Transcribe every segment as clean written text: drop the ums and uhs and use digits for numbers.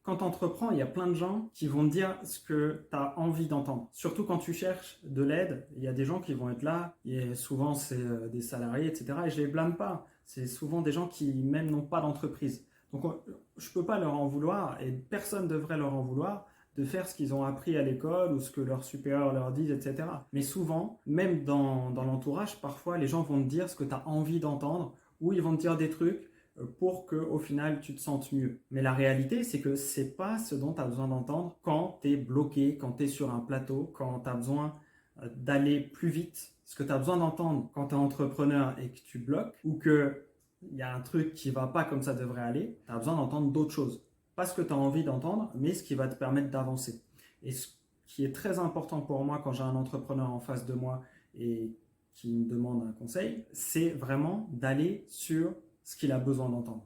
Quand tu entreprends, il y a plein de gens qui vont te dire ce que tu as envie d'entendre. Surtout quand tu cherches de l'aide, il y a des gens qui vont être là, et souvent c'est des salariés, etc. Et je les blâme pas. C'est souvent des gens qui même n'ont pas d'entreprise. Donc je peux pas leur en vouloir, et personne ne devrait leur en vouloir, de faire ce qu'ils ont appris à l'école ou ce que leurs supérieurs leur disent, etc. Mais souvent, même dans l'entourage, parfois les gens vont te dire ce que tu as envie d'entendre, ou ils vont te dire des trucs pour qu'au final tu te sentes mieux. Mais la réalité, c'est que c'est pas ce dont tu as besoin d'entendre quand tu es bloqué, quand tu es sur un plateau, quand tu as besoin d'aller plus vite. Ce que tu as besoin d'entendre quand tu es entrepreneur et que tu bloques, ou qu'il y a un truc qui va pas comme ça devrait aller, tu as besoin d'entendre d'autres choses. Pas ce que tu as envie d'entendre, mais ce qui va te permettre d'avancer. Et ce qui est très important pour moi quand j'ai un entrepreneur en face de moi et qui me demande un conseil, c'est vraiment d'aller sur ce qu'il a besoin d'entendre.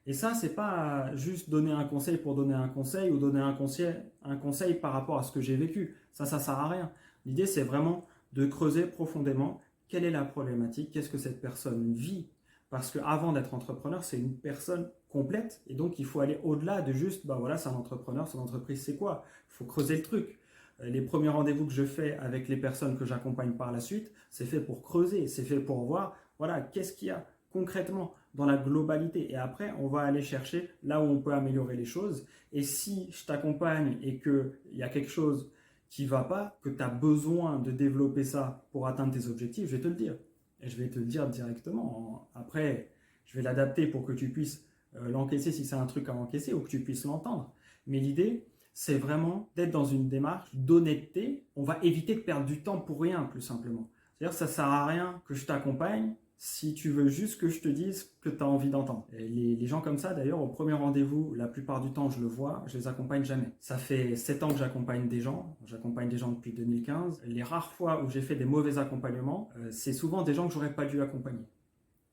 Et ça, c'est pas juste donner un conseil pour donner un conseil ou donner un conseil par rapport à ce que j'ai vécu. Ça sert à rien. L'idée, c'est vraiment de creuser profondément quelle est la problématique, qu'est-ce que cette personne vit. Parce qu'avant d'être entrepreneur, c'est une personne complète. Et donc, il faut aller au-delà de juste, bah voilà, c'est un entrepreneur, son entreprise, c'est quoi? Il faut creuser le truc. Les premiers rendez-vous que je fais avec les personnes que j'accompagne par la suite, c'est fait pour creuser, c'est fait pour voir, voilà, qu'est-ce qu'il y a concrètement dans la globalité. Et après, on va aller chercher là où on peut améliorer les choses. Et si je t'accompagne et qu'il y a quelque chose qui ne va pas, que tu as besoin de développer ça pour atteindre tes objectifs, je vais te le dire. Et je vais te le dire directement. Après, je vais l'adapter pour que tu puisses l'encaisser si c'est un truc à encaisser ou que tu puisses l'entendre. Mais l'idée, c'est vraiment d'être dans une démarche d'honnêteté. On va éviter de perdre du temps pour rien, plus simplement. C'est-à-dire que ça ne sert à rien que je t'accompagne si tu veux juste que je te dise que tu as envie d'entendre. Et les gens comme ça, d'ailleurs, au premier rendez-vous, la plupart du temps, je le vois, je les accompagne jamais. Ça fait 7 ans que j'accompagne des gens depuis 2015. Les rares fois où j'ai fait des mauvais accompagnements, c'est souvent des gens que j'aurais pas dû accompagner.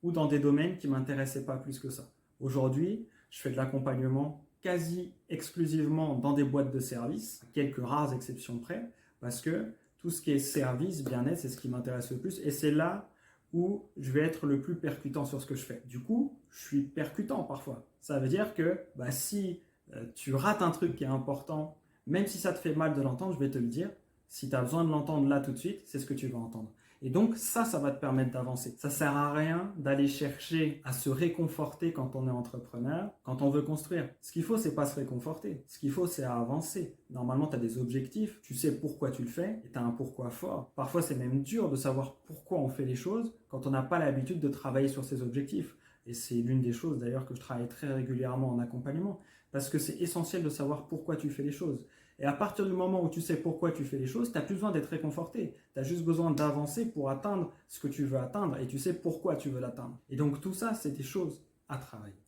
Ou dans des domaines qui m'intéressaient pas plus que ça. Aujourd'hui, je fais de l'accompagnement quasi exclusivement dans des boîtes de services, à quelques rares exceptions près, parce que tout ce qui est service, bien-être, c'est ce qui m'intéresse le plus. Et c'est là où je vais être le plus percutant sur ce que je fais. Du coup, je suis percutant parfois. Ça veut dire que si tu rates un truc qui est important, même si ça te fait mal de l'entendre, je vais te le dire. Si tu as besoin de l'entendre là tout de suite, c'est ce que tu vas entendre. Et donc ça va te permettre d'avancer. Ça sert à rien d'aller chercher à se réconforter quand on est entrepreneur, quand on veut construire. Ce qu'il faut, c'est pas se réconforter. Ce qu'il faut, c'est avancer. Normalement, tu as des objectifs, tu sais pourquoi tu le fais, et tu as un pourquoi fort. Parfois, c'est même dur de savoir pourquoi on fait les choses quand on n'a pas l'habitude de travailler sur ses objectifs. Et c'est l'une des choses d'ailleurs que je travaille très régulièrement en accompagnement, parce que c'est essentiel de savoir pourquoi tu fais les choses. Et à partir du moment où tu sais pourquoi tu fais les choses, tu n'as plus besoin d'être réconforté. Tu as juste besoin d'avancer pour atteindre ce que tu veux atteindre et tu sais pourquoi tu veux l'atteindre. Et donc tout ça, c'est des choses à travailler.